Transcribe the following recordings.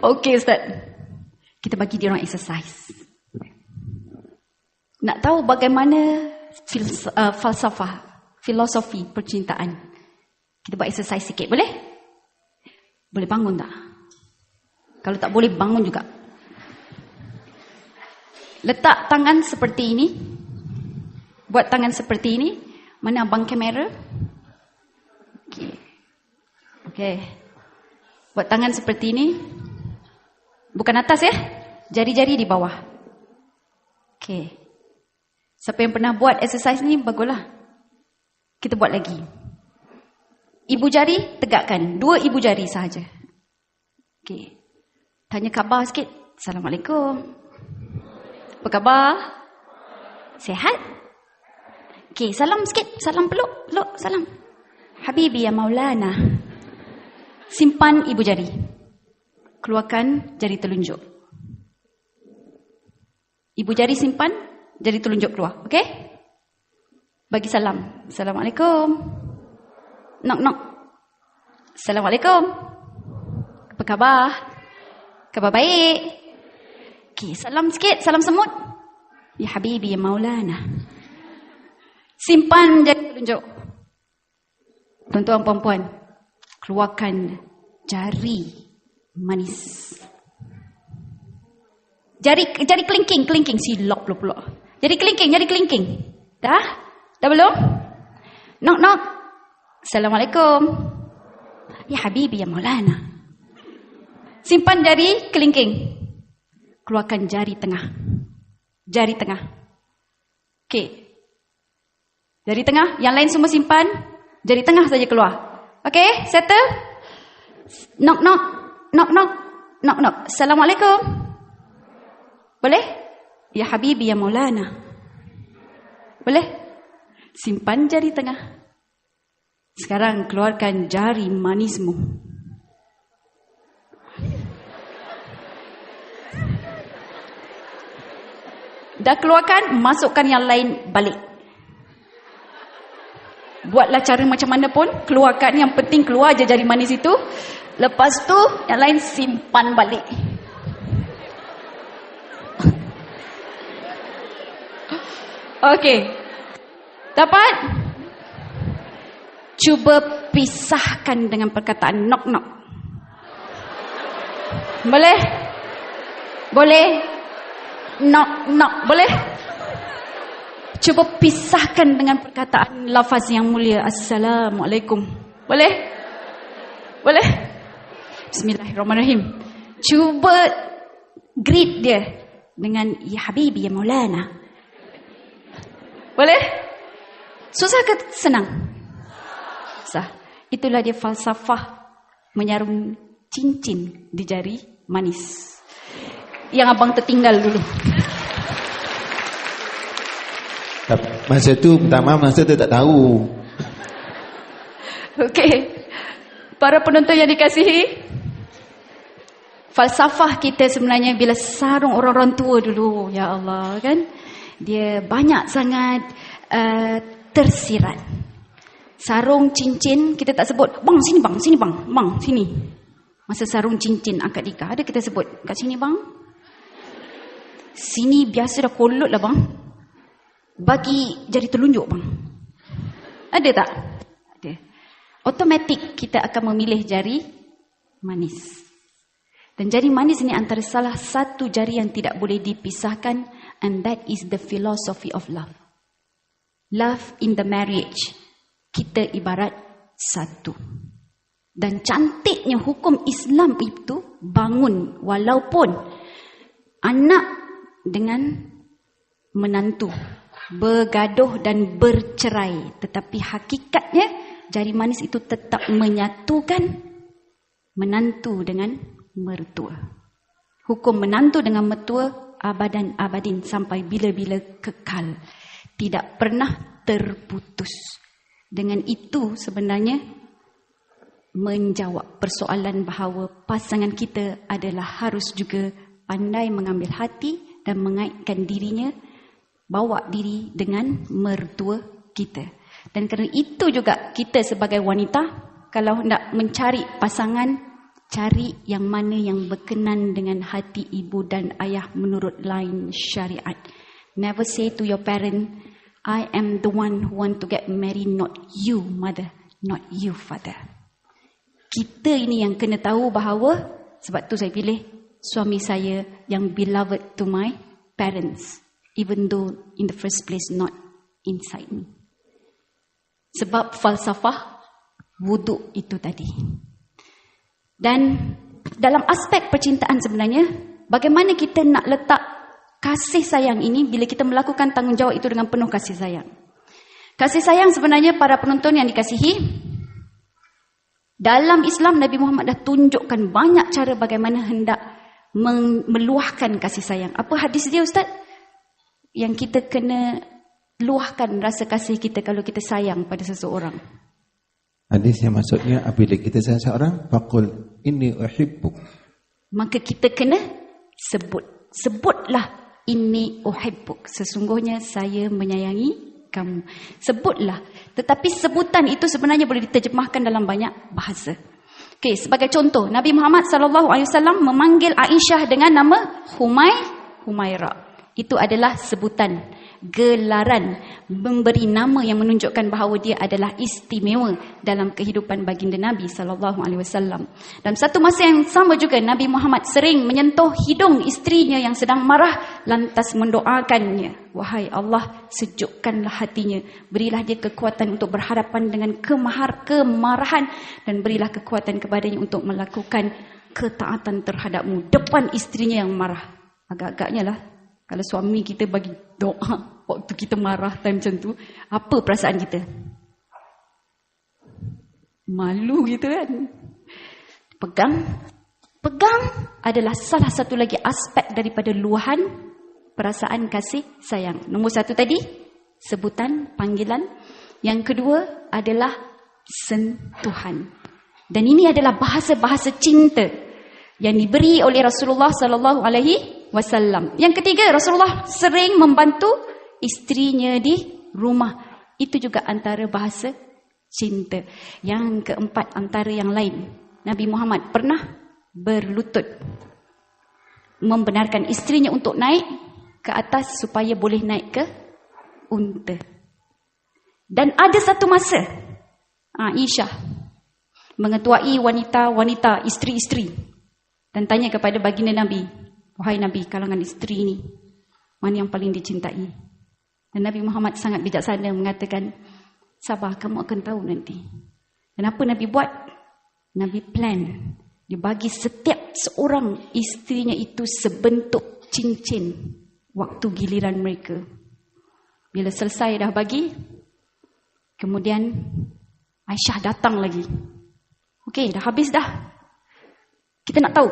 Okey Ustaz. Kita bagi dia orang exercise. Nak tahu bagaimana falsafah, filosofi percintaan. Kita buat exercise sikit, boleh? Boleh bangun tak? Kalau tak boleh, bangun juga. Letak tangan seperti ini. Buat tangan seperti ini. Mana abang kamera? Okey. Buat tangan seperti ini. Bukan atas ya. Jari-jari di bawah. Okey. Siapa yang pernah buat exercise ni, baguslah. Kita buat lagi. Ibu jari tegakkan. 2 ibu jari sahaja. Okey. Tanya khabar sikit. Assalamualaikum. Apa khabar? Sihat? Okey, salam sikit. Salam peluk. Salam. Habibi ya Maulana. Simpan ibu jari. Keluarkan jari telunjuk. Ibu jari simpan, jari telunjuk keluar. Okey? Bagi salam. Assalamualaikum. Knock. Assalamualaikum. Apa khabar? Khabar baik. Okey, salam sikit. Salam semut. Ya Habibi ya Maulana. Simpan jari telunjuk. Tuan-tuan, puan-puan, keluarkan jari manis. Jari kelingking, silap pula. Jari kelingking. Dah belum? Knock. Assalamualaikum. Ya Habibi ya Maulana. Simpan jari kelingking. Keluarkan jari tengah. Okey. Jari tengah, yang lain semua simpan. Jari tengah saja keluar. Okey, settle? Knock. Assalamualaikum. Boleh? Ya Habibi ya Maulana. Boleh? Simpan jari tengah. Sekarang keluarkan jari manismu. Dah keluarkan, masukkan yang lain balik. Buatlah cara macam mana pun, keluarkan, yang penting keluar je jari manis itu. Lepas tu yang lain simpan balik. Okey. Dapat? Cuba pisahkan dengan perkataan knock. Boleh? Knock. Boleh? Cuba pisahkan dengan perkataan lafaz yang mulia. Assalamualaikum. Boleh? Bismillahirrahmanirrahim. Cuba greet dia dengan ya Habibi ya Maulana. Boleh? Susah ke senang? Susah. Itulah dia falsafah menyarum cincin di jari manis. Yang abang tertinggal dulu. Masa tu, minta maaf, masa tu tak tahu. Okey. Para penonton yang dikasihi, falsafah kita sebenarnya bila sarung orang-orang tua dulu, ya Allah kan, dia banyak sangat tersirat. Sarung cincin kita tak sebut, bang sini sini. Masa sarung cincin akad nikah ada kita sebut, kat sini bang. Sini biasa dah kolot lah bang. Bagi jari telunjuk bang. Ada tak? Ada. Automatik kita akan memilih jari manis. Dan jari manis ini antara salah satu jari yang tidak boleh dipisahkan, and that is the philosophy of love. Love in the marriage. Kita ibarat satu. Dan cantiknya hukum Islam itu bangun walaupun anak dengan menantu bergaduh dan bercerai, tetapi hakikatnya jari manis itu tetap menyatukan menantu dengan mertua. Hukum menantu dengan mertua abadan abadin, sampai bila-bila kekal, tidak pernah terputus. Dengan itu sebenarnya menjawab persoalan bahawa pasangan kita adalah harus juga pandai mengambil hati dan mengaitkan dirinya, bawa diri dengan mertua kita. Dan kerana itu juga kita sebagai wanita, kalau nak mencari pasangan, Cari yang mana yang berkenan dengan hati ibu dan ayah menurut line syariat. Never say to your parent, I am the one who want to get married, not you mother, not you father. Kita ini yang kena tahu bahawa, sebab tu saya pilih suami saya yang beloved to my parents, even though in the first place not inside me. Sebab falsafah wuduk itu tadi. Dan dalam aspek percintaan sebenarnya, bagaimana kita nak letak kasih sayang ini bila kita melakukan tanggungjawab itu dengan penuh kasih sayang. Kasih sayang sebenarnya para penonton yang dikasihi, dalam Islam Nabi Muhammad dah tunjukkan banyak cara bagaimana hendak meluahkan kasih sayang. Apa hadis dia Ustaz? Yang kita kena luahkan rasa kasih kita kalau kita sayang pada seseorang. Hadis yang maksudnya apabila kita sayang seorang, faqul inni uhibbuk. Maka kita kena sebutlah inni uhibbuk. Sesungguhnya saya menyayangi kamu. Sebutlah. Tetapi sebutan itu sebenarnya boleh diterjemahkan dalam banyak bahasa. Okey, sebagai contoh, Nabi Muhammad SAW memanggil Aisyah dengan nama Humaira. Itu adalah sebutan, gelaran, memberi nama yang menunjukkan bahawa dia adalah istimewa dalam kehidupan baginda Nabi SAW. Dalam satu masa yang sama juga, Nabi Muhammad sering menyentuh hidung isterinya yang sedang marah, lantas mendoakannya, wahai Allah, sejukkanlah hatinya, berilah dia kekuatan untuk berhadapan dengan kemarahan, dan berilah kekuatan kepadanya untuk melakukan ketaatan terhadapmu depan isterinya yang marah. Agak-agaknya lah, kalau suami kita bagi doa waktu kita marah time macam tu, apa perasaan kita? Malu gitu kan? Pegang adalah salah satu lagi aspek daripada luahan perasaan kasih sayang. Nombor satu tadi, sebutan, panggilan. Yang kedua adalah sentuhan. Dan ini adalah bahasa-bahasa cinta yang diberi oleh Rasulullah SAW. Yang ketiga, Rasulullah sering membantu isterinya di rumah. Itu juga antara bahasa cinta. Yang keempat, antara yang lain, Nabi Muhammad pernah berlutut membenarkan isterinya untuk naik ke atas supaya boleh naik ke unta. Dan ada satu masa, Aisyah mengetuai wanita-wanita, isteri-isteri, dan tanya kepada baginda Nabi, wahai Nabi, kalangan isteri ini, mana yang paling dicintai? Dan Nabi Muhammad sangat bijaksana mengatakan, sabar, kamu akan tahu nanti. Dan apa Nabi buat? Nabi plan. Dia bagi setiap seorang isterinya itu sebentuk cincin waktu giliran mereka. Bila selesai dah bagi, kemudian Aisyah datang lagi. Okey, dah habis dah. Kita nak tahu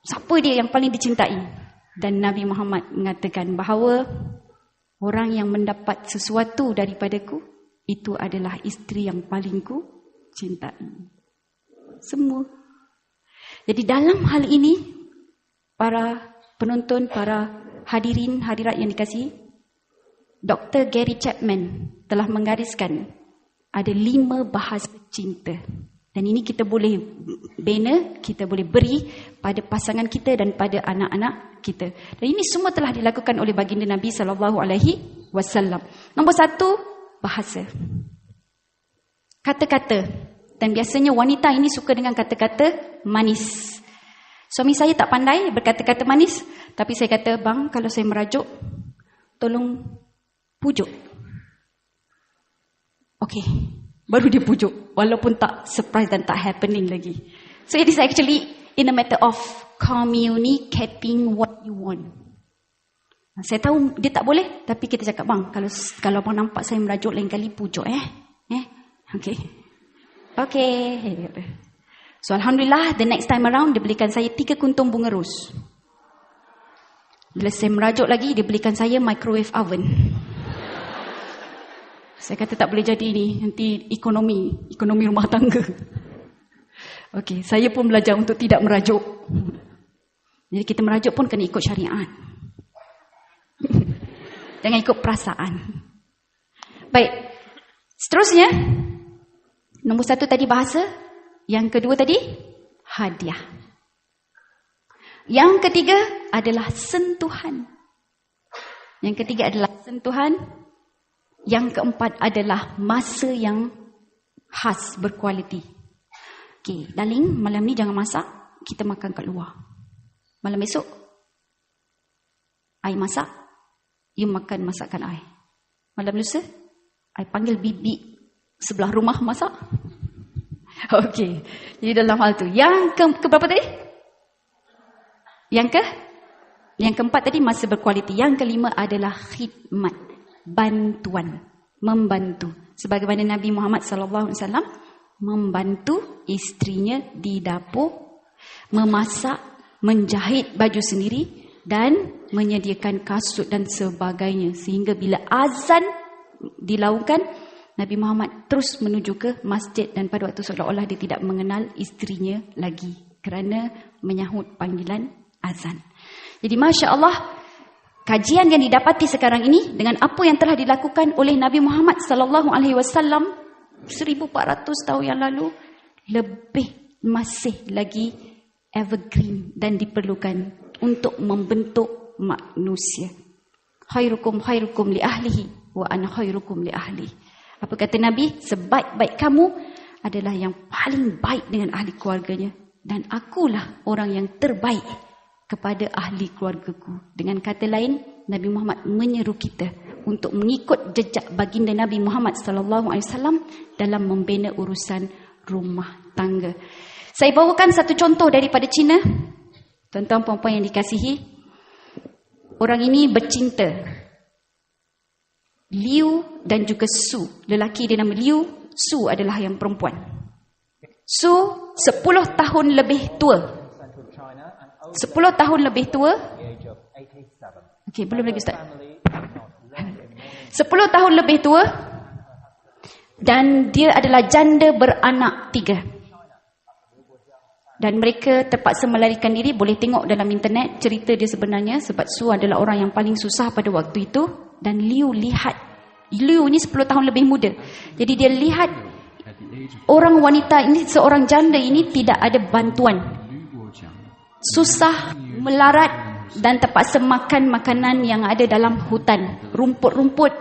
siapa dia yang paling dicintai. Dan Nabi Muhammad mengatakan bahawa orang yang mendapat sesuatu daripadaku, itu adalah isteri yang paling ku cintai. Semua. Jadi dalam hal ini, para penonton, para hadirin, hadirat yang dikasihi, Dr. Gary Chapman telah menggariskan ada 5 bahasa cinta. Dan ini kita boleh bina, kita boleh beri pada pasangan kita dan pada anak-anak kita. Dan ini semua telah dilakukan oleh baginda Nabi SAW. Nombor 1, bahasa. Kata-kata. Dan biasanya wanita ini suka dengan kata-kata manis. Suami saya tak pandai berkata-kata manis, tapi saya kata, bang, kalau saya merajuk, tolong pujuk. Okey. Baru dia pujuk, walaupun tak surprise dan tak happening lagi. So it is actually in a matter of communicating what you want. Saya tahu dia tak boleh, tapi kita cakap, bang, kalau abang nampak saya merajuk lain kali pujuk Okay. So alhamdulillah, the next time around dia belikan saya 3 kuntung bunga ros. Bila saya merajuk lagi, dia belikan saya microwave oven. Saya kata tak boleh jadi ni, nanti ekonomi rumah tangga. Okey, saya pun belajar untuk tidak merajuk. Jadi kita merajuk pun kena ikut syariat. Jangan ikut perasaan. Baik. Seterusnya, nombor 1 tadi bahasa, yang kedua tadi hadiah. Yang ketiga adalah sentuhan. Yang ketiga adalah sentuhan. Yang keempat adalah masa yang khas, berkualiti. Okey, darling, malam ni jangan masak, kita makan kat luar. Malam esok, I masak, you makan masakan I. Malam lusa, I panggil bibi sebelah rumah masak. Okey, jadi dalam hal tu. Yang keberapa tadi? Yang keempat tadi masa berkualiti. Yang kelima adalah khidmat, bantuan, membantu. Sebagaimana Nabi Muhammad SAW membantu isterinya di dapur, memasak, menjahit baju sendiri dan menyediakan kasut dan sebagainya. Sehingga bila azan dilakukan, Nabi Muhammad terus menuju ke masjid dan pada waktu seolah-olah dia tidak mengenal isterinya lagi kerana menyahut panggilan azan. Jadi Masya Allah, kajian yang didapati sekarang ini dengan apa yang telah dilakukan oleh Nabi Muhammad SAW 1400 tahun yang lalu lebih masih lagi evergreen dan diperlukan untuk membentuk manusia. Khairukum khairukum li ahlihi wa ana khairukum li ahli. Apa kata Nabi? Sebaik-baik kamu adalah yang paling baik dengan ahli keluarganya dan akulah orang yang terbaik kepada ahli keluargaku. Dengan kata lain, Nabi Muhammad menyeru kita untuk mengikut jejak baginda Nabi Muhammad SAW dalam membina urusan rumah tangga. Saya bawakan satu contoh daripada China. Tuan-tuan puan-puan yang dikasihi, orang ini bercinta. Liu dan juga Su. Lelaki dia nama Liu, Su adalah yang perempuan. Su 10 tahun lebih tua. 10 tahun lebih tua. Okey, belum lagi Ustaz. 10 tahun lebih tua. Dan dia adalah janda beranak 3. Dan mereka terpaksa melarikan diri. Boleh tengok dalam internet cerita dia sebenarnya. Sebab Su adalah orang yang paling susah pada waktu itu. Dan Liu lihat. Liu ni 10 tahun lebih muda. Jadi dia lihat orang wanita ini, seorang janda ini tidak ada bantuan. Susah, melarat dan terpaksa makan makanan yang ada dalam hutan. Rumput-rumput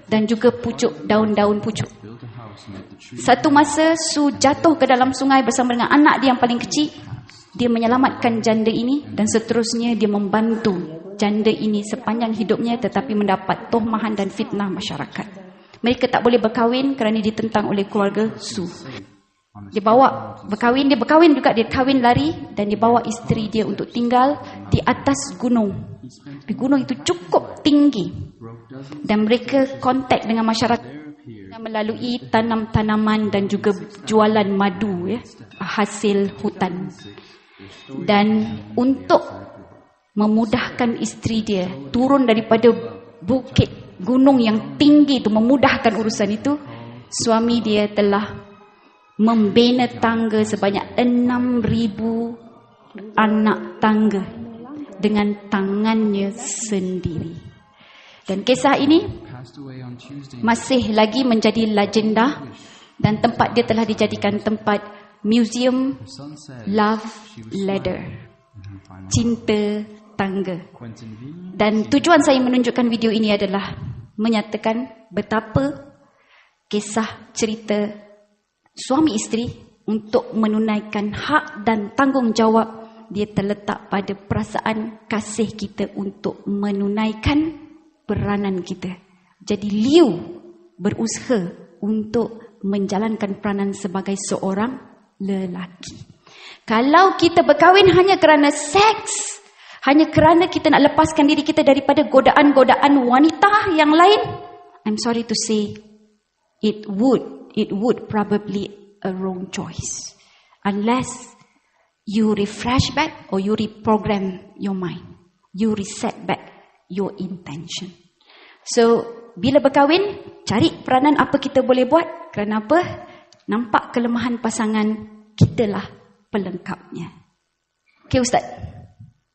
dan juga pucuk, daun-daun pucuk. Satu masa Su jatuh ke dalam sungai bersama dengan anak dia yang paling kecil. Dia menyelamatkan janda ini dan seterusnya dia membantu janda ini sepanjang hidupnya tetapi mendapat tohmahan dan fitnah masyarakat. Mereka tak boleh berkahwin kerana ditentang oleh keluarga Su. Dia berkahwin juga, dia kahwin lari dan dia bawa isteri dia untuk tinggal di atas gunung. Gunung itu cukup tinggi. Dan mereka kontak dengan masyarakat melalui tanam-tanaman dan juga jualan madu, ya, hasil hutan. Dan untuk memudahkan isteri dia turun daripada bukit gunung yang tinggi itu, memudahkan urusan itu, suami dia telah membina tangga sebanyak 6,000 anak tangga dengan tangannya sendiri. Dan kisah ini masih lagi menjadi legenda dan tempat dia telah dijadikan tempat museum love ladder, cinta tangga. Dan tujuan saya menunjukkan video ini adalah menyatakan betapa kisah cerita suami isteri untuk menunaikan hak dan tanggungjawab dia terletak pada perasaan kasih kita untuk menunaikan peranan kita. Jadi Liu berusaha untuk menjalankan peranan sebagai seorang lelaki. Kalau kita berkahwin hanya kerana seks, hanya kerana kita nak lepaskan diri kita daripada godaan-godaan wanita yang lain, I'm sorry to say, it would probably a wrong choice. Unless you refresh back or you reprogram your mind. You reset back your intention. So, bila berkahwin, cari peranan apa kita boleh buat. Kerana apa? Nampak kelemahan pasangan, kitalah pelengkapnya. Okay Ustaz?